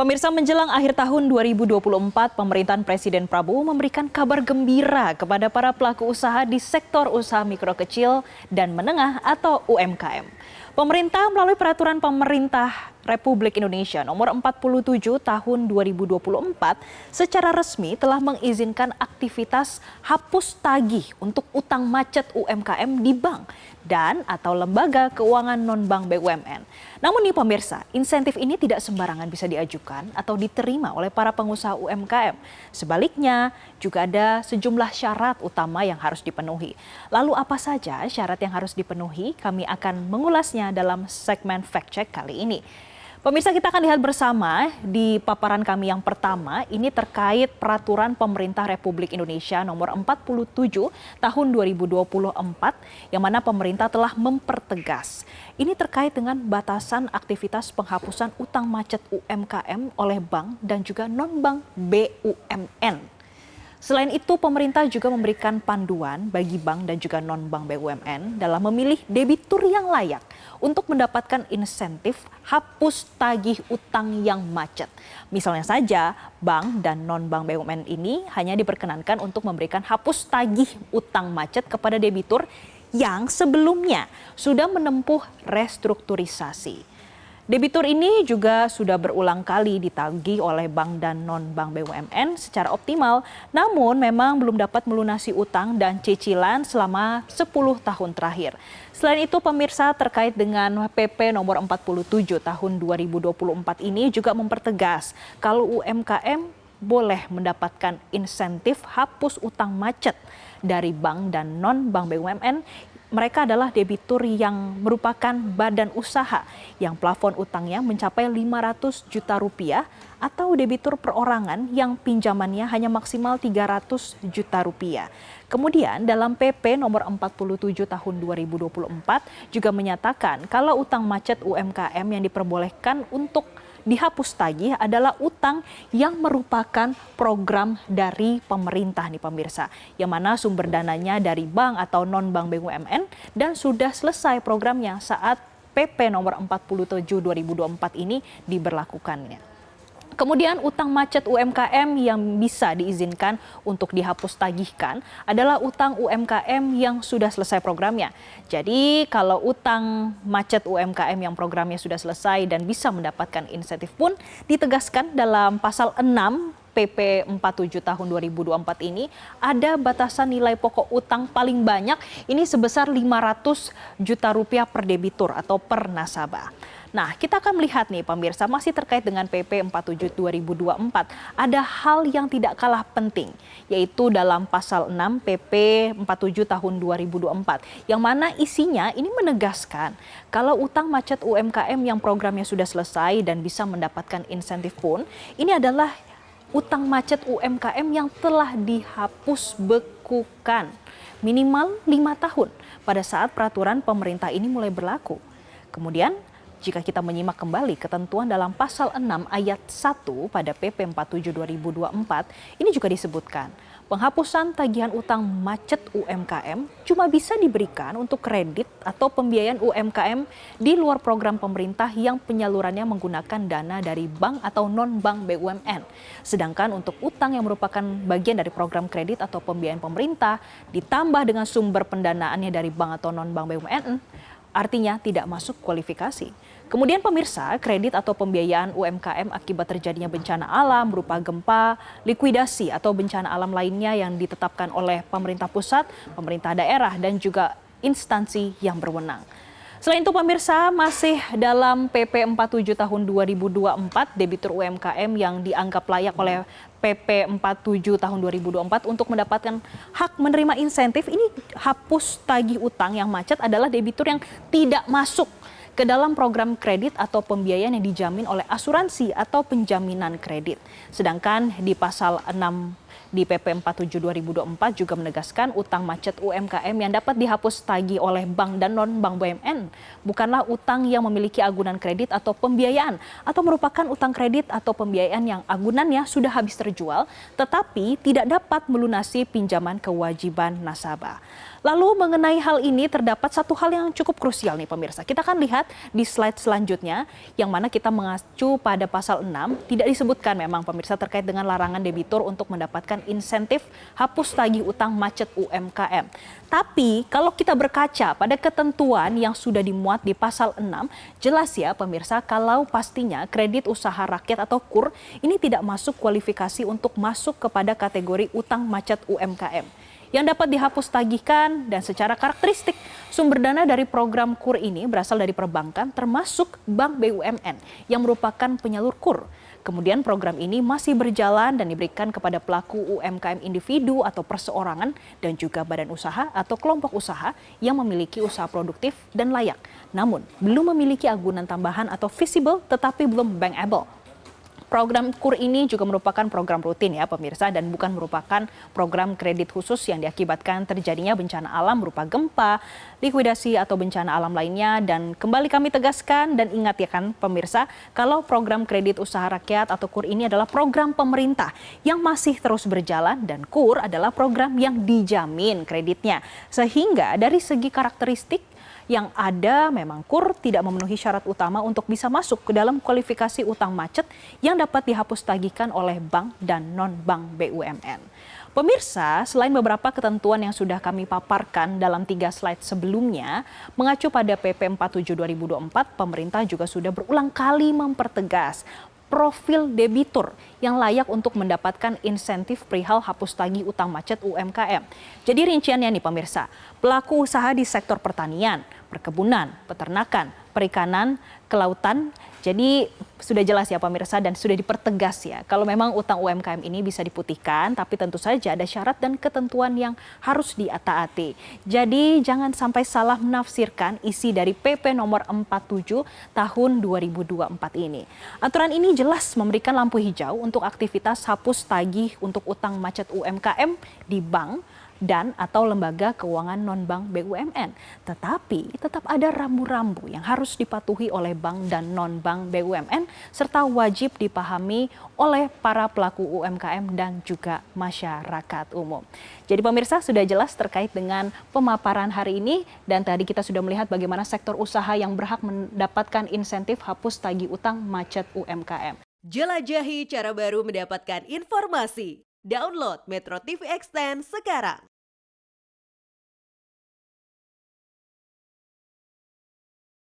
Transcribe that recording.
Pemirsa, menjelang akhir tahun 2024, pemerintahan Presiden Prabowo memberikan kabar gembira kepada para pelaku usaha di sektor usaha mikro kecil dan menengah atau UMKM. Pemerintah melalui peraturan pemerintah Republik Indonesia nomor 47 tahun 2024 secara resmi telah mengizinkan aktivitas hapus tagih untuk utang macet UMKM di bank dan atau lembaga keuangan non-bank BUMN. Namun nih pemirsa, insentif ini tidak sembarangan bisa diajukan atau diterima oleh para pengusaha UMKM. Sebaliknya, juga ada sejumlah syarat utama yang harus dipenuhi. Lalu apa saja syarat yang harus dipenuhi? Kami akan mengulasnya dalam segmen Fact Check kali ini. Pemirsa, kita akan lihat bersama di paparan kami yang pertama, ini terkait peraturan pemerintah Republik Indonesia nomor 47 tahun 2024 yang mana pemerintah telah mempertegas. Ini terkait dengan batasan aktivitas penghapusan utang macet UMKM oleh bank dan juga non-bank BUMN. Selain itu, pemerintah juga memberikan panduan bagi bank dan juga non-bank BUMN dalam memilih debitur yang layak untuk mendapatkan insentif hapus tagih utang yang macet. Misalnya saja, bank dan non-bank BUMN ini hanya diperkenankan untuk memberikan hapus tagih utang macet kepada debitur yang sebelumnya sudah menempuh restrukturisasi. Debitur ini juga sudah berulang kali ditagih oleh bank dan non-bank BUMN secara optimal, namun memang belum dapat melunasi utang dan cicilan selama 10 tahun terakhir. Selain itu, pemirsa, terkait dengan PP nomor 47 tahun 2024 ini juga mempertegas kalau UMKM boleh mendapatkan insentif hapus utang macet dari bank dan non-bank BUMN. Mereka adalah debitur yang merupakan badan usaha yang plafon utangnya mencapai 500 juta rupiah atau debitur perorangan yang pinjamannya hanya maksimal 300 juta rupiah. Kemudian dalam PP nomor 47 tahun 2024 juga menyatakan kalau utang macet UMKM yang diperbolehkan untuk dihapus tagih adalah utang yang merupakan program dari pemerintah nih pemirsa, yang mana sumber dananya dari bank atau non-bank BUMN dan sudah selesai programnya saat PP nomor 47 2024 ini diberlakukannya. Kemudian utang macet UMKM yang bisa diizinkan untuk dihapus tagihkan adalah utang UMKM yang sudah selesai programnya. Jadi kalau utang macet UMKM yang programnya sudah selesai dan bisa mendapatkan insentif pun ditegaskan dalam pasal 6 PP 47 tahun 2024 ini ada batasan nilai pokok utang paling banyak ini sebesar 500 juta rupiah per debitur atau per nasabah. Nah, kita akan melihat nih pemirsa, masih terkait dengan PP 47 2024, ada hal yang tidak kalah penting, yaitu dalam pasal 6 PP 47 tahun 2024, yang mana isinya ini menegaskan kalau utang macet UMKM yang programnya sudah selesai dan bisa mendapatkan insentif pun, ini adalah utang macet UMKM yang telah dihapus bekukan minimal 5 tahun pada saat peraturan pemerintah ini mulai berlaku. Kemudian, jika kita menyimak kembali ketentuan dalam pasal 6 ayat 1 pada PP 47 2024, ini juga disebutkan penghapusan tagihan utang macet UMKM cuma bisa diberikan untuk kredit atau pembiayaan UMKM di luar program pemerintah yang penyalurannya menggunakan dana dari bank atau non-bank BUMN. Sedangkan untuk utang yang merupakan bagian dari program kredit atau pembiayaan pemerintah ditambah dengan sumber pendanaannya dari bank atau non-bank BUMN, artinya tidak masuk kualifikasi. Kemudian pemirsa, kredit atau pembiayaan UMKM akibat terjadinya bencana alam berupa gempa, likuidasi atau bencana alam lainnya yang ditetapkan oleh pemerintah pusat, pemerintah daerah dan juga instansi yang berwenang. Selain itu pemirsa, masih dalam PP 47 tahun 2024, debitur UMKM yang dianggap layak oleh PP 47 tahun 2024 untuk mendapatkan hak menerima insentif ini hapus tagih utang yang macet adalah debitur yang tidak masuk ke dalam program kredit atau pembiayaan yang dijamin oleh asuransi atau penjaminan kredit. Sedangkan di pasal 6 di PP 47 2024 juga menegaskan utang macet UMKM yang dapat dihapus tagih oleh bank dan non-bank BUMN bukanlah utang yang memiliki agunan kredit atau pembiayaan atau merupakan utang kredit atau pembiayaan yang agunannya sudah habis terjual tetapi tidak dapat melunasi pinjaman kewajiban nasabah. Lalu mengenai hal ini terdapat satu hal yang cukup krusial nih pemirsa. Kita akan lihat di slide selanjutnya yang mana kita mengacu pada pasal 6 tidak disebutkan memang pemirsa terkait dengan larangan debitur untuk mendapatkan insentif hapus tagih utang macet UMKM. Tapi kalau kita berkaca pada ketentuan yang sudah dimuat di pasal 6, jelas ya pemirsa kalau pastinya kredit usaha rakyat atau KUR ini tidak masuk kualifikasi untuk masuk kepada kategori utang macet UMKM yang dapat dihapus tagihkan dan secara karakteristik sumber dana dari program KUR ini berasal dari perbankan termasuk bank BUMN yang merupakan penyalur KUR. Kemudian program ini masih berjalan dan diberikan kepada pelaku UMKM individu atau perseorangan dan juga badan usaha atau kelompok usaha yang memiliki usaha produktif dan layak. Namun belum memiliki agunan tambahan atau visible tetapi belum bankable. Program KUR ini juga merupakan program rutin ya pemirsa dan bukan merupakan program kredit khusus yang diakibatkan terjadinya bencana alam berupa gempa, likuidasi atau bencana alam lainnya. Dan kembali kami tegaskan dan ingat ya kan pemirsa, kalau program kredit usaha rakyat atau KUR ini adalah program pemerintah yang masih terus berjalan dan KUR adalah program yang dijamin kreditnya. Sehingga dari segi karakteristik yang ada memang KUR tidak memenuhi syarat utama untuk bisa masuk ke dalam kualifikasi utang macet yang dapat dihapus tagihkan oleh bank dan non-bank BUMN. Pemirsa, selain beberapa ketentuan yang sudah kami paparkan dalam 3 slide sebelumnya, mengacu pada PP 47 2024, pemerintah juga sudah berulang kali mempertegas profil debitur yang layak untuk mendapatkan insentif perihal hapus tagih utang macet UMKM. Jadi rinciannya nih pemirsa, pelaku usaha di sektor pertanian, perkebunan, peternakan, perikanan, kelautan. Jadi sudah jelas ya pemirsa dan sudah dipertegas ya kalau memang utang UMKM ini bisa diputihkan tapi tentu saja ada syarat dan ketentuan yang harus ditaati. Jadi jangan sampai salah menafsirkan isi dari PP nomor 47 tahun 2024 ini. Aturan ini jelas memberikan lampu hijau untuk aktivitas hapus tagih untuk utang macet UMKM di bank dan atau lembaga keuangan non-bank BUMN. Tetapi tetap ada rambu-rambu yang harus dipatuhi oleh bank dan non-bank BUMN serta wajib dipahami oleh para pelaku UMKM dan juga masyarakat umum. Jadi pemirsa sudah jelas terkait dengan pemaparan hari ini dan tadi kita sudah melihat bagaimana sektor usaha yang berhak mendapatkan insentif hapus tagih utang macet UMKM. Jelajahi cara baru mendapatkan informasi. Download Metro TV Extend sekarang.